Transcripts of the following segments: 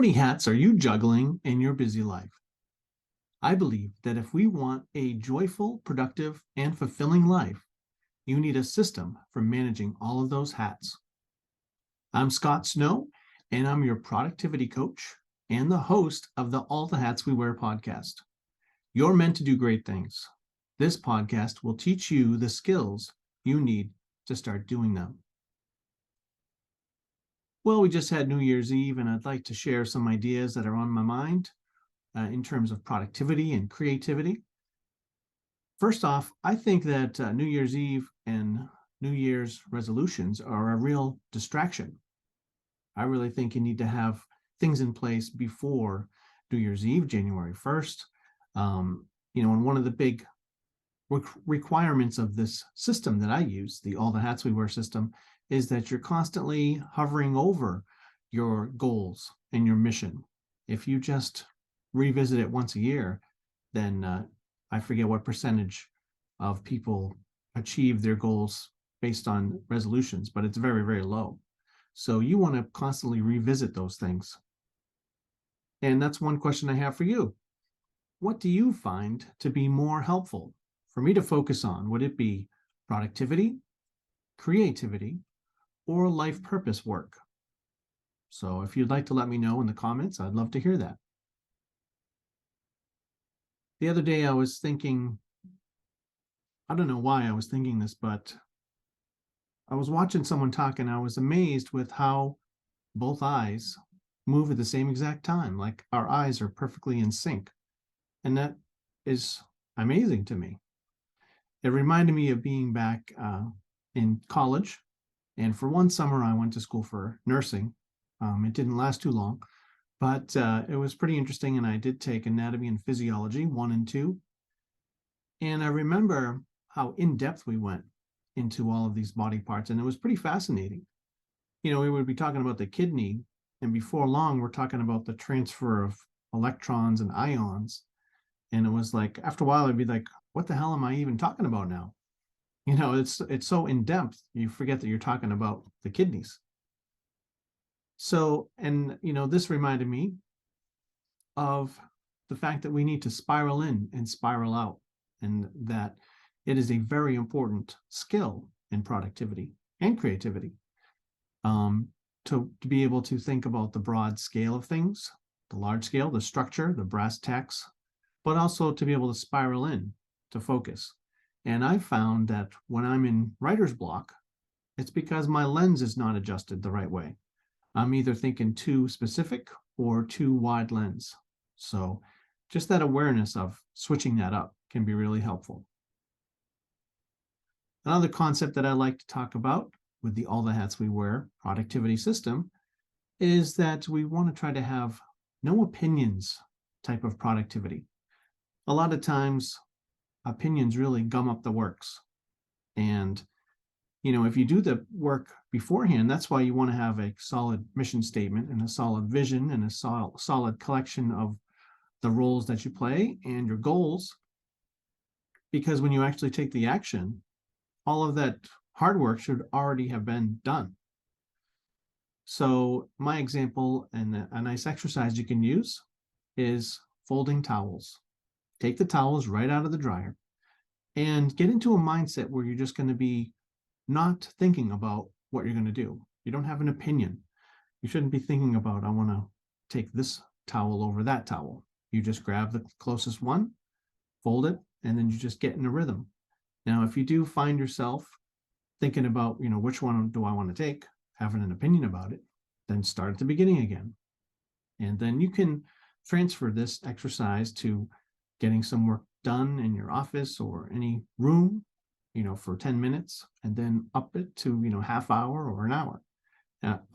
many hats are you juggling in your busy life? I believe that if we want a joyful, productive, and fulfilling life, you need a system for managing all of those hats. I'm Scott Snow, and I'm your productivity coach and the host of the All the Hats We Wear podcast. You're meant to do great things. This podcast will teach you the skills you need to start doing them. Well, we just had New Year's Eve, and I'd like to share some ideas that are on my mind in terms of productivity and creativity. First off, I think that New Year's Eve and New Year's resolutions are a real distraction. I really think you need to have things in place before New Year's Eve, January 1st. And one of the big requirements of this system that I use, the All the Hats We Wear system, is that you're constantly hovering over your goals and your mission. If you just revisit it once a year, then I forget what percentage of people achieve their goals based on resolutions, but it's very, very low. So you want to constantly revisit those things. And that's one question I have for you. What do you find to be more helpful for me to focus on? Would it be productivity, creativity, or life purpose work? So if you'd like to let me know in the comments, I'd love to hear that. The other day I was thinking, I don't know why I was thinking this, but I was watching someone talk and I was amazed with how both eyes move at the same exact time. Like our eyes are perfectly in sync. And that is amazing to me. It reminded me of being back in college. And for one summer, I went to school for nursing. It didn't last too long, but it was pretty interesting. And I did take anatomy and physiology 1 and 2. And I remember how in-depth we went into all of these body parts. And it was pretty fascinating. We would be talking about the kidney, and before long, we're talking about the transfer of electrons and ions. And it was like, after a while, I'd be like, what the hell am I even talking about now? It's so in-depth, you forget that you're talking about the kidneys. So, and this reminded me of the fact that we need to spiral in and spiral out, and that it is a very important skill in productivity and creativity to be able to think about the broad scale of things, the large scale, the structure, the brass tacks, but also to be able to spiral in to focus. And I found that when I'm in writer's block, it's because my lens is not adjusted the right way. I'm either thinking too specific or too wide lens. So just that awareness of switching that up can be really helpful. Another concept that I like to talk about with the All the Hats We Wear productivity system is that we want to try to have no opinions type of productivity. A lot of times opinions really gum up the works. And, if you do the work beforehand, that's why you want to have a solid mission statement and a solid vision and a solid collection of the roles that you play and your goals. Because when you actually take the action, all of that hard work should already have been done. So my example and a nice exercise you can use is folding towels. Take the towels right out of the dryer and get into a mindset where you're just going to be not thinking about what you're going to do. You don't have an opinion. You shouldn't be thinking about, I want to take this towel over that towel. You just grab the closest one, fold it, and then you just get in a rhythm. Now, if you do find yourself thinking about, which one do I want to take, having an opinion about it, then start at the beginning again. And then you can transfer this exercise to getting some work done in your office or any room, for 10 minutes, and then up it to, half hour or an hour,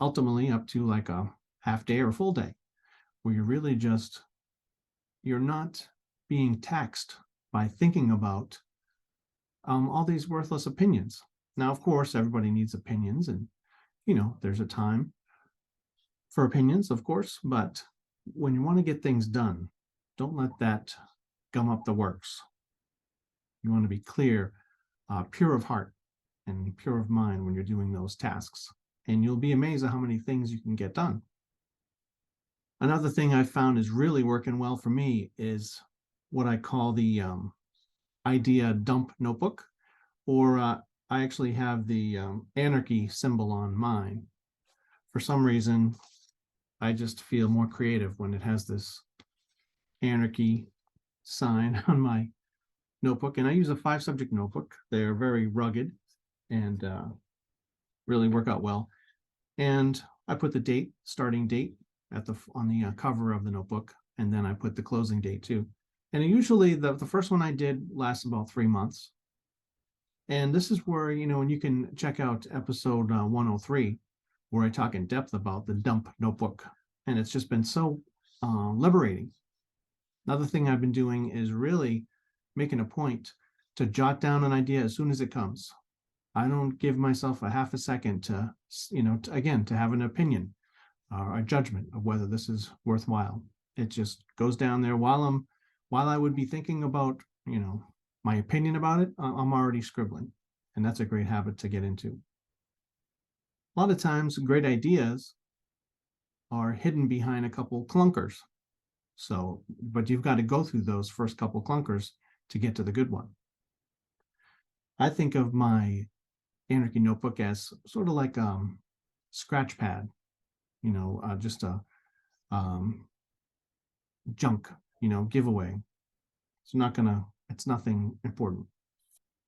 ultimately up to like a half day or full day, where you're not being taxed by thinking about all these worthless opinions. Now, of course, everybody needs opinions, and, there's a time for opinions, of course, but when you want to get things done, don't let that gum up the works. You want to be clear, pure of heart and pure of mind when you're doing those tasks. And you'll be amazed at how many things you can get done. Another thing I found is really working well for me is what I call the idea dump notebook, or I actually have the anarchy symbol on mine. For some reason, I just feel more creative when it has this anarchy sign on my notebook. And I use a 5-subject notebook. They're very rugged and really work out well. And I put the date, starting date, on the cover of the notebook, and then I put the closing date too. And usually the first one I did lasts about 3 months. And this is where, and you can check out episode 103, where I talk in depth about the dump notebook. And it's just been so liberating. Another thing I've been doing is really making a point to jot down an idea as soon as it comes. I don't give myself a half a second to, to have an opinion or a judgment of whether this is worthwhile. It just goes down there while I would be thinking about, my opinion about it, I'm already scribbling. And that's a great habit to get into. A lot of times, great ideas are hidden behind a couple clunkers. So, but you've got to go through those first couple clunkers to get to the good one. I think of my Anarchy notebook as sort of like scratch pad, just a junk, giveaway. It's nothing important.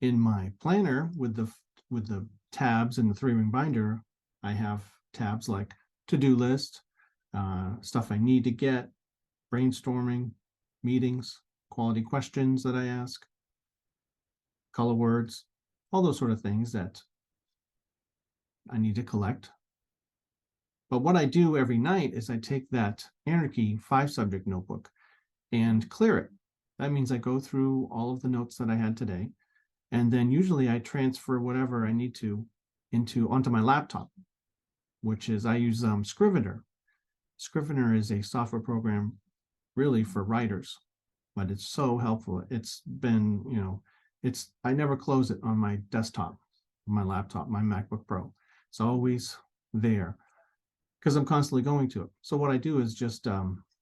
In my planner with the tabs in the 3-ring binder, I have tabs like to-do list, stuff I need to get, brainstorming, meetings, quality questions that I ask, color words, all those sort of things that I need to collect. But what I do every night is I take that Anarchy 5-subject notebook and clear it. That means I go through all of the notes that I had today, and then usually I transfer whatever I need to onto my laptop, which is I use Scrivener. Scrivener is a software program really for writers, but it's so helpful. It's been, I never close it on my desktop, my laptop, my MacBook Pro. It's always there because I'm constantly going to it. So what I do is just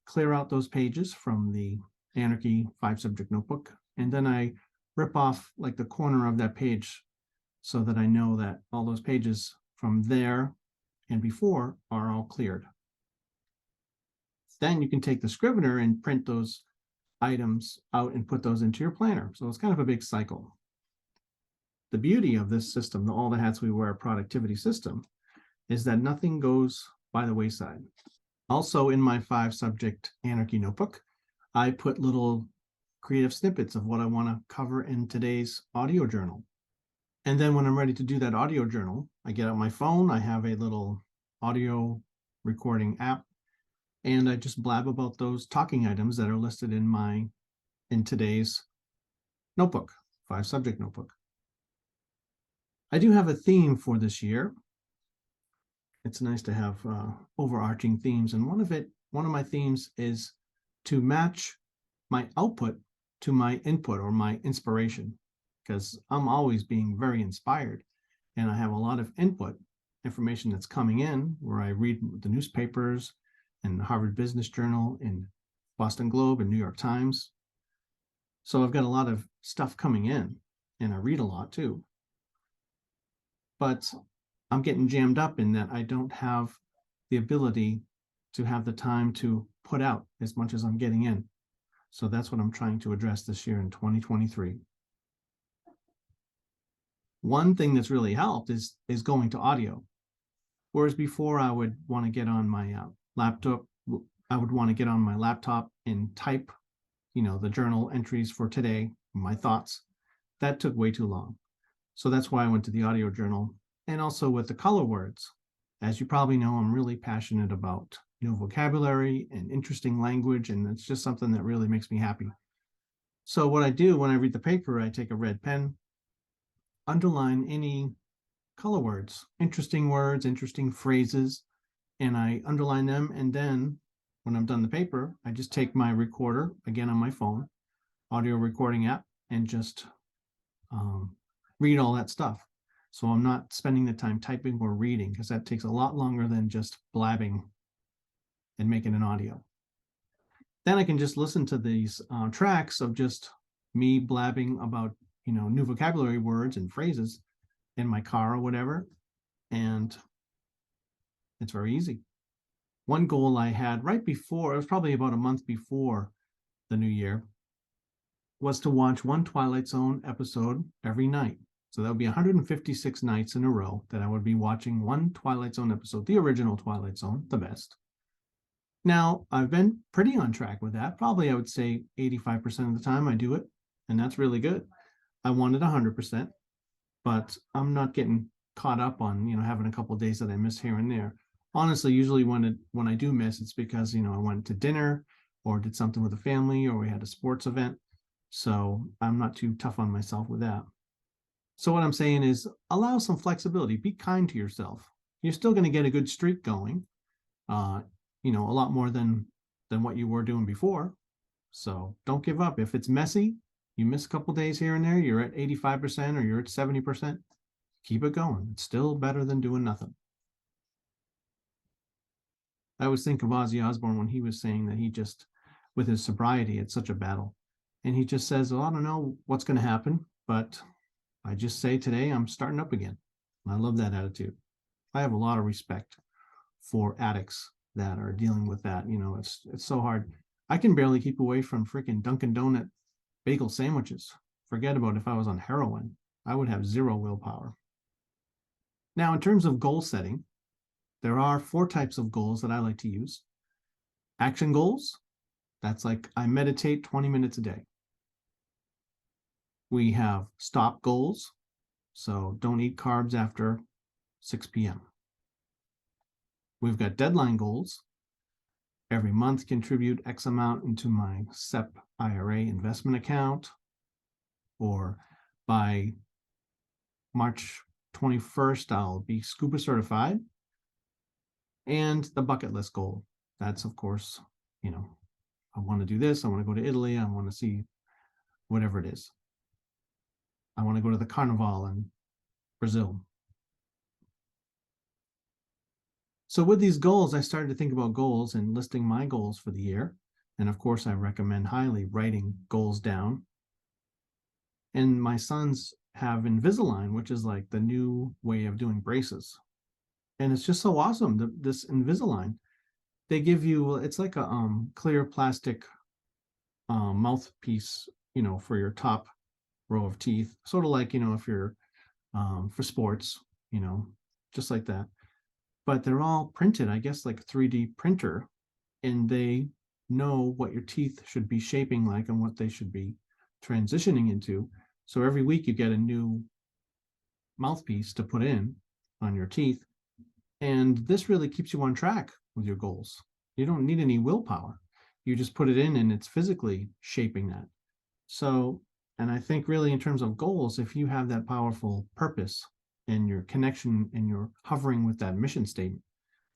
clear out those pages from the Anarchy 5-subject notebook, and then I rip off like the corner of that page so that I know that all those pages from there and before are all cleared. Then you can take the Scrivener and print those items out and put those into your planner. So it's kind of a big cycle. The beauty of this system, the All the Hats We Wear productivity system, is that nothing goes by the wayside. Also, in my 5-subject Anarchy notebook, I put little creative snippets of what I want to cover in today's audio journal. And then when I'm ready to do that audio journal, I get out my phone, I have a little audio recording app, and I just blab about those talking items that are listed in today's notebook, 5-subject notebook. I do have a theme for this year. It's nice to have overarching themes, and one of my themes is to match my output to my input or my inspiration, because I'm always being very inspired and I have a lot of information that's coming in where I read the newspapers and the Harvard Business Journal and Boston Globe and New York Times. So I've got a lot of stuff coming in and I read a lot too. But I'm getting jammed up in that I don't have the ability to have the time to put out as much as I'm getting in. So that's what I'm trying to address this year in 2023. One thing that's really helped is going to audio. Whereas before I would want to get on my laptop, and type, the journal entries for today, my thoughts. That took way too long. So that's why I went to the audio journal. And also with the color words. As you probably know, I'm really passionate about new vocabulary and interesting language, and it's just something that really makes me happy. So what I do when I read the paper, I take a red pen, underline any color words, interesting phrases, and I underline them. And then when I'm done the paper, I just take my recorder, again on my phone, audio recording app, and just read all that stuff. So I'm not spending the time typing or reading, because that takes a lot longer than just blabbing. and make it an audio. Then I can just listen to these tracks of just me blabbing about, new vocabulary words and phrases in my car or whatever. And it's very easy. One goal I had right before, it was probably about a month before the new year, was to watch one Twilight Zone episode every night. So that would be 156 nights in a row that I would be watching one Twilight Zone episode, the original Twilight Zone, the best. Now, I've been pretty on track with that. Probably I would say 85% of the time I do it, and that's really good. I wanted 100%, but I'm not getting caught up on, having a couple of days that I miss here and there. Honestly, usually when I do miss, it's because, I went to dinner or did something with the family or we had a sports event. So I'm not too tough on myself with that. So what I'm saying is allow some flexibility. Be kind to yourself. You're still going to get a good streak going, a lot more than what you were doing before. So don't give up. If it's messy, you miss a couple days here and there, you're at 85% or you're at 70%, keep it going. It's still better than doing nothing. I always think of Ozzy Osbourne when he was saying that he just, with his sobriety, it's such a battle. And he just says, well, I don't know what's going to happen, but I just say today I'm starting up again. And I love that attitude. I have a lot of respect for addicts that are dealing with that. It's so hard. I can barely keep away from freaking Dunkin' Donut bagel sandwiches. Forget about if I was on heroin. I would have zero willpower. Now, in terms of goal setting, there are 4 types of goals that I like to use. Action goals, that's like I meditate 20 minutes a day. We have stop goals, so don't eat carbs after 6 p.m. We've got deadline goals. Every month, contribute X amount into my SEP IRA investment account, or by March 21st, I'll be scuba certified. And the bucket list goal. That's, of course, I want to do this. I want to go to Italy. I want to see whatever it is. I want to go to the Carnival in Brazil. So with these goals, I started to think about goals and listing my goals for the year. And of course, I recommend highly writing goals down. And my sons have Invisalign, which is like the new way of doing braces. And it's just so awesome, this Invisalign. They give you, it's like a clear plastic mouthpiece, for your top row of teeth, sort of like, if you're for sports, just like that. But they're all printed, I guess, like a 3D printer, and they know what your teeth should be shaping like and what they should be transitioning into. So every week you get a new mouthpiece to put in on your teeth. And this really keeps you on track with your goals. You don't need any willpower. You just put it in and it's physically shaping that. So, and I think really in terms of goals, if you have that powerful purpose and your connection and you're hovering with that mission statement,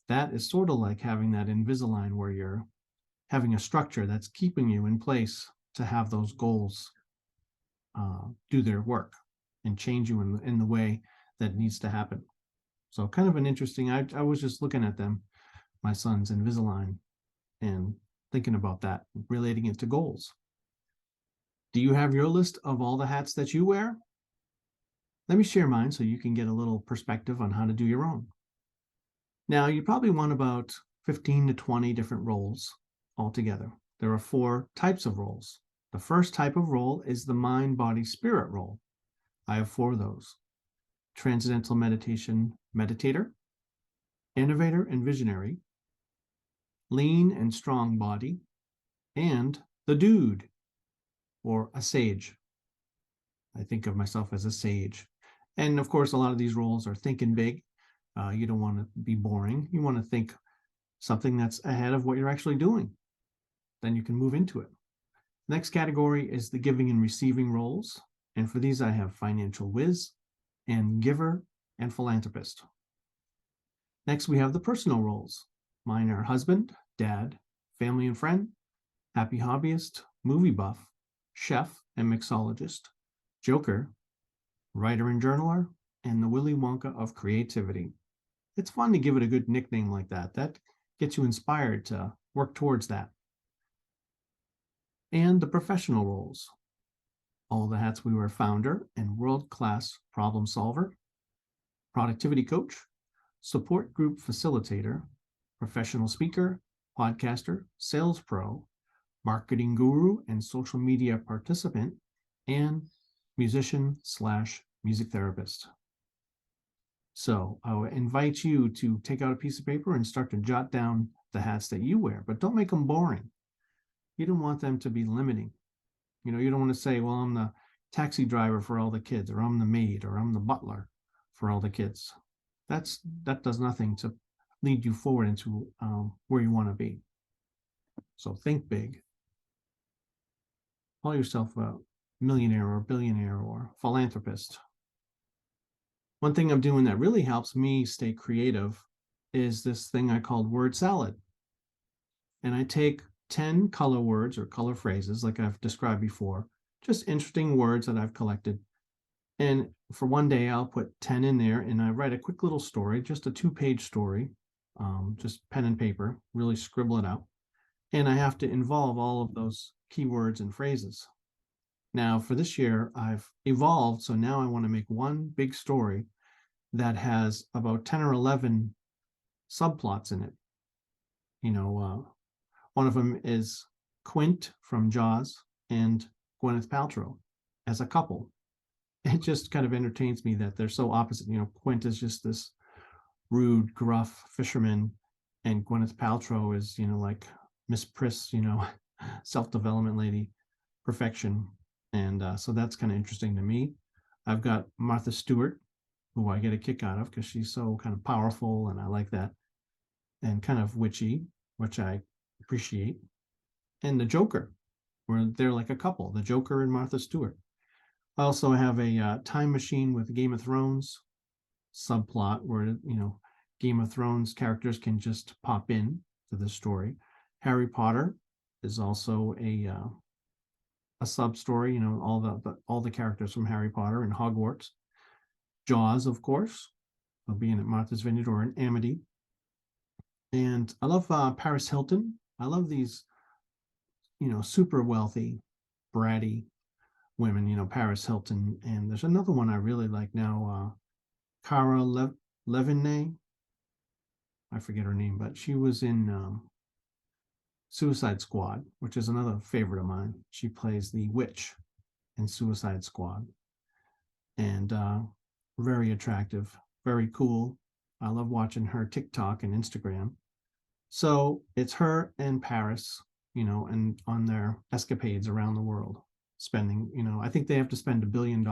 that is sort of like having that Invisalign where you're having a structure that's keeping you in place to have those goals do their work and change you in the way that needs to happen. So kind of an interesting, I was just looking at them, my son's Invisalign, and thinking about that, relating it to goals. Do you have your list of all the hats that you wear? Let me share mine so you can get a little perspective on how to do your own. Now, you probably want about 15 to 20 different roles altogether. There are 4 types of roles. The first type of role is the mind, body, spirit role. I have 4 of those. Transcendental meditation meditator, innovator and visionary, lean and strong body, and the dude, or a sage. I think of myself as a sage. And of course, a lot of these roles are thinking big. You don't want to be boring. You want to think something that's ahead of what you're actually doing. Then you can move into it. Next category is the giving and receiving roles. And for these, I have financial whiz and giver and philanthropist. Next, we have the personal roles. Mine are husband, dad, family and friend, happy hobbyist, movie buff, chef and mixologist, joker, writer and journaler, and the Willy Wonka of creativity. It's fun to give it a good nickname like that. That gets you inspired to work towards that. And the professional roles. All the hats we wear: founder and world-class problem solver, productivity coach, support group facilitator, professional speaker, podcaster, sales pro, marketing guru and social media participant, and musician slash music therapist. So I would invite you to take out a piece of paper and start to jot down the hats that you wear, but don't make them boring. You don't want them to be limiting. You don't want to say, well, I'm the taxi driver for all the kids, or I'm the maid, or I'm the butler for all the kids. That does nothing to lead you forward into where you want to be. So think big. Call yourself a millionaire or billionaire or philanthropist. One thing I'm doing that really helps me stay creative is this thing I called word salad. And I take 10 color words or color phrases, like I've described before, just interesting words that I've collected. And for one day, I'll put 10 in there, and I write a quick little story, just a 2-page story, just pen and paper, really scribble it out. And I have to involve all of those keywords and phrases. Now, for this year, I've evolved. So now I want to make one big story that has about 10 or 11 subplots in it. One of them is Quint from Jaws and Gwyneth Paltrow as a couple. It just kind of entertains me that they're so opposite. Quint is just this rude, gruff fisherman, and Gwyneth Paltrow is, like Miss Priss, self-development lady, perfection. And so that's kind of interesting to me. I've got Martha Stewart, who I get a kick out of because she's so kind of powerful, and I like that, and kind of witchy, which I appreciate. And the Joker, where they're like a couple, the Joker and Martha Stewart. I also have a time machine with Game of Thrones subplot where, Game of Thrones characters can just pop in to the story. Harry Potter is also a sub story, all the characters from Harry Potter and Hogwarts. Jaws, of course, will be in at Martha's Vineyard or in Amity. And I love Paris Hilton. I love these, super wealthy, bratty women, Paris Hilton. And there's another one I really like now, Cara Levinay. I forget her name, but she was in Suicide Squad, which is another favorite of mine. She plays the witch in Suicide Squad. And very attractive, very cool. I love watching her TikTok and Instagram. So it's her and Paris, and on their escapades around the world, spending, I think they have to spend $1 billion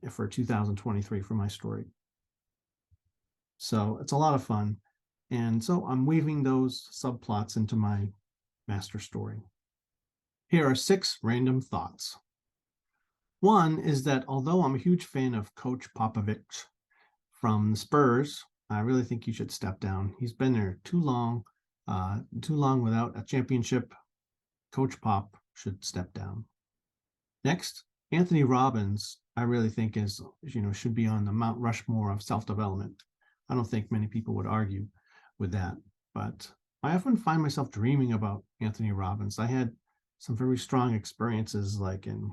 for 2023 for my story. So it's a lot of fun. And so I'm weaving those subplots into my master story. Here are 6 random thoughts. One is that although I'm a huge fan of Coach Popovich from the Spurs, I really think he should step down. He's been there too long without a championship. Coach Pop should step down. Next, Anthony Robbins, I really think should be on the Mount Rushmore of self-development. I don't think many people would argue with that, but I often find myself dreaming about Anthony Robbins. I had some very strong experiences, like in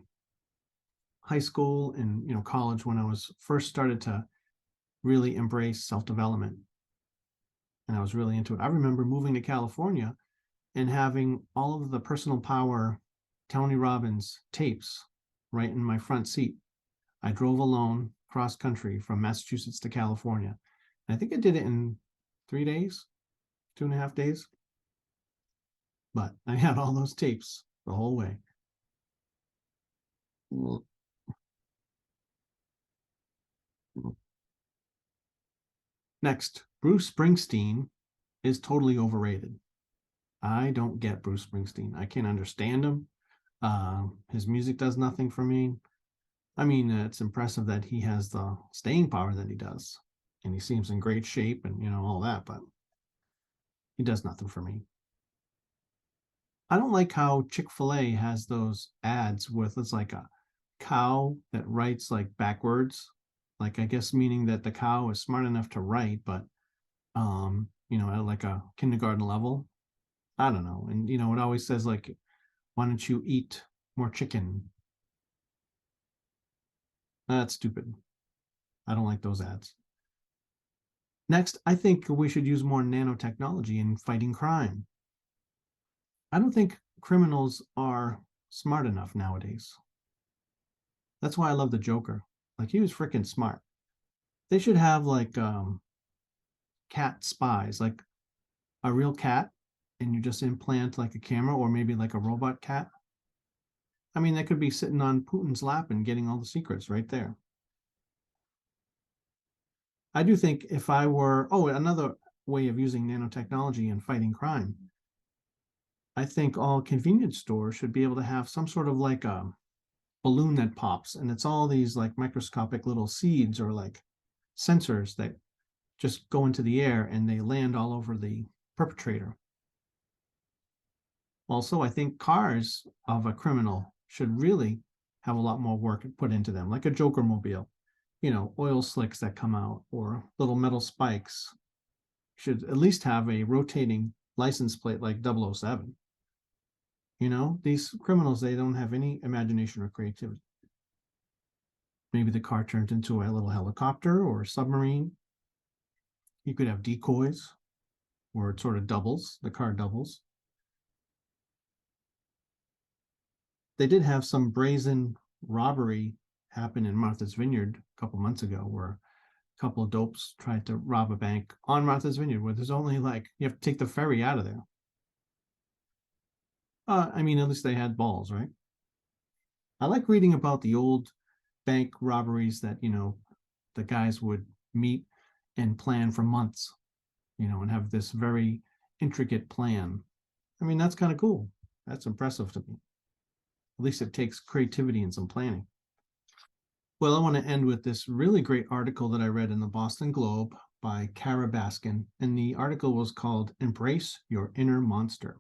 high school and college, when I was first started to really embrace self-development, and I was really into it. I remember moving to California and having all of the Personal Power Tony Robbins tapes right in my front seat. I drove alone cross country from Massachusetts to California. I think I did it in 3 days, 2.5 days. But I had all those tapes the whole way. Next, Bruce Springsteen is totally overrated. I don't get Bruce Springsteen. I can't understand him. His music does nothing for me. I mean, it's impressive that he has the staying power that he does, and he seems in great shape and all that, but he does nothing for me. I don't like how Chick-fil-A has those ads with, it's like a cow that writes like backwards, like I guess meaning that the cow is smart enough to write, but at like a kindergarten level. I don't know. And, it always says, like, why don't you eat more chicken? That's stupid. I don't like those ads. Next, I think we should use more nanotechnology in fighting crime. I don't think criminals are smart enough nowadays. That's why I love the Joker. Like, he was freaking smart. They should have like cat spies, like a real cat, and you just implant like a camera or maybe like a robot cat. I mean, they could be sitting on Putin's lap and getting all the secrets right there. I do think if I were, another way of using nanotechnology in fighting crime, I think all convenience stores should be able to have some sort of like a balloon that pops, and it's all these like microscopic little seeds or like sensors that just go into the air and they land all over the perpetrator. Also, I think cars of a criminal should really have a lot more work put into them, like a Joker mobile, oil slicks that come out or little metal spikes. Should at least have a rotating license plate like 007. These criminals, they don't have any imagination or creativity. Maybe the car turns into a little helicopter or a submarine. You could have decoys, or it sort of doubles, the car doubles. They did have some brazen robbery happen in Martha's Vineyard a couple months ago, where a couple of dopes tried to rob a bank on Martha's Vineyard, where there's only like, you have to take the ferry out of there. I mean, at least they had balls, right? I like reading about the old bank robberies that, the guys would meet and plan for months, and have this very intricate plan. I mean, that's kind of cool. That's impressive to me. At least it takes creativity and some planning. Well, I want to end with this really great article that I read in the Boston Globe by Kara Baskin, and the article was called Embrace Your Inner Monster.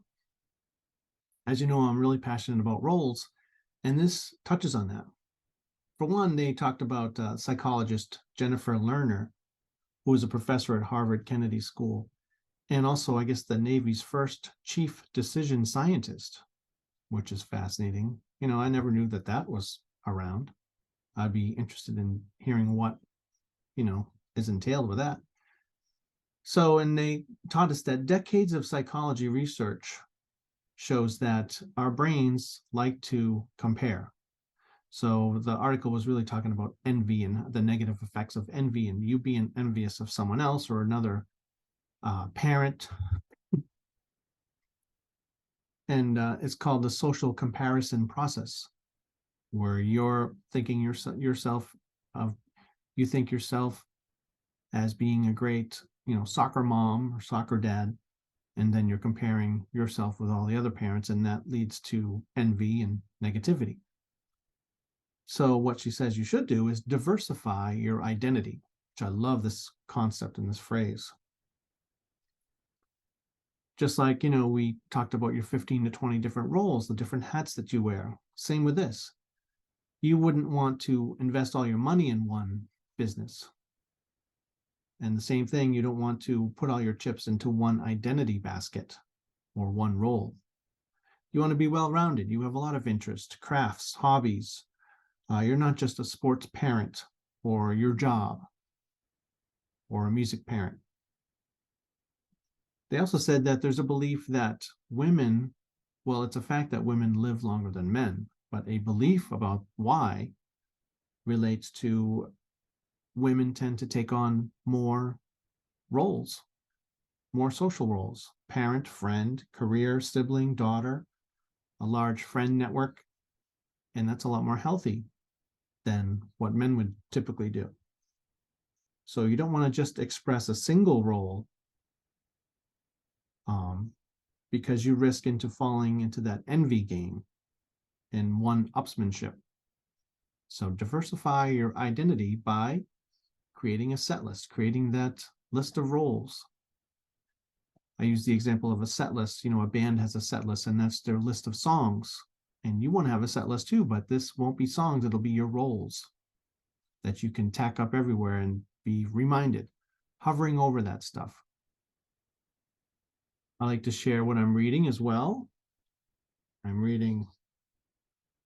As you know, I'm really passionate about roles, and this touches on that. For one, they talked about psychologist Jennifer Lerner, who was a professor at Harvard Kennedy School, and also, I guess, the Navy's first chief decision scientist, which is fascinating. I never knew that that was around. I'd be interested in hearing what, is entailed with that. So, and they taught us that decades of psychology research shows that our brains like to compare. So the article was really talking about envy and the negative effects of envy, and you being envious of someone else or another parent. And it's called the social comparison process, where you're thinking yourself of, you think yourself as being a great, soccer mom or soccer dad, and then you're comparing yourself with all the other parents, and that leads to envy and negativity. So what she says you should do is diversify your identity, which I love this concept and this phrase. Just like, we talked about your 15 to 20 different roles, the different hats that you wear. Same with this. You wouldn't want to invest all your money in one business. And the same thing, you don't want to put all your chips into one identity basket or one role. You want to be well-rounded. You have a lot of interest, crafts, hobbies. You're not just a sports parent or your job or a music parent. They also said that there's a belief that women, well, it's a fact that women live longer than men, but a belief about why relates to women tend to take on more roles, more social roles: parent, friend, career, sibling, daughter, a large friend network. And that's a lot more healthy than what men would typically do. So you don't want to just express a single role, because you risk into falling into that envy game and one-upsmanship. So diversify your identity by creating a set list, creating that list of roles. I use the example of a set list. A band has a set list, and that's their list of songs. And you want to have a set list too, but this won't be songs, it'll be your roles that you can tack up everywhere and be reminded, hovering over that stuff. I like to share what I'm reading as well. I'm reading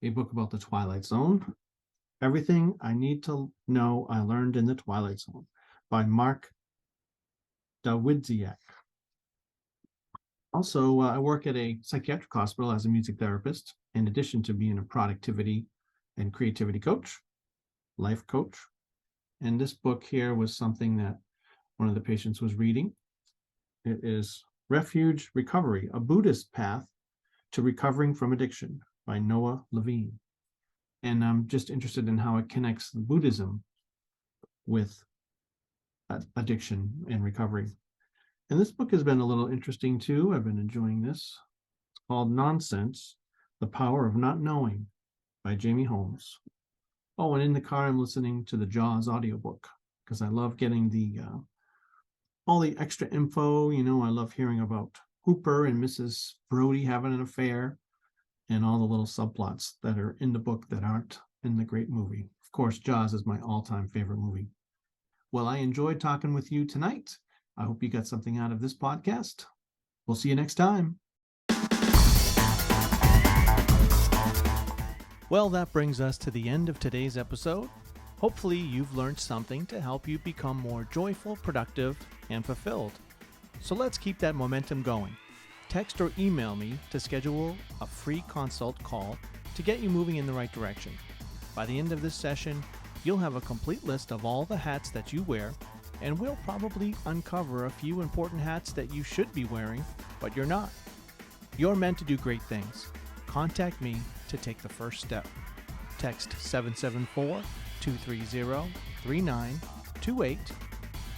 a book about the Twilight Zone. Everything I Need to Know I Learned in the Twilight Zone by Mark Dawidziak. Also, I work at a psychiatric hospital as a music therapist, in addition to being a productivity and creativity coach, life coach. And this book here was something that one of the patients was reading. It is Refuge Recovery, a Buddhist Path to Recovering from Addiction by Noah Levine. And I'm just interested in how it connects Buddhism with addiction and recovery. And this book has been a little interesting too. I've been enjoying this. It's called Nonsense, The Power of Not Knowing by Jamie Holmes. Oh, and in the car, I'm listening to the Jaws audiobook because I love getting all the extra info. You know, I love hearing about Hooper and Mrs. Brody having an affair and all the little subplots that are in the book that aren't in the great movie. Of course, Jaws is my all-time favorite movie. Well, I enjoyed talking with you tonight. I hope you got something out of this podcast. We'll see you next time. Well, that brings us to the end of today's episode. Hopefully, you've learned something to help you become more joyful, productive, and fulfilled. So let's keep that momentum going. Text or email me to schedule a free consult call to get you moving in the right direction. By the end of this session, you'll have a complete list of all the hats that you wear, and we'll probably uncover a few important hats that you should be wearing, but you're not. You're meant to do great things. Contact me to take the first step. Text 774-230-3928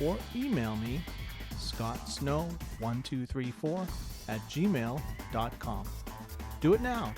or email me scottsnow1234@gmail.com. Do it now.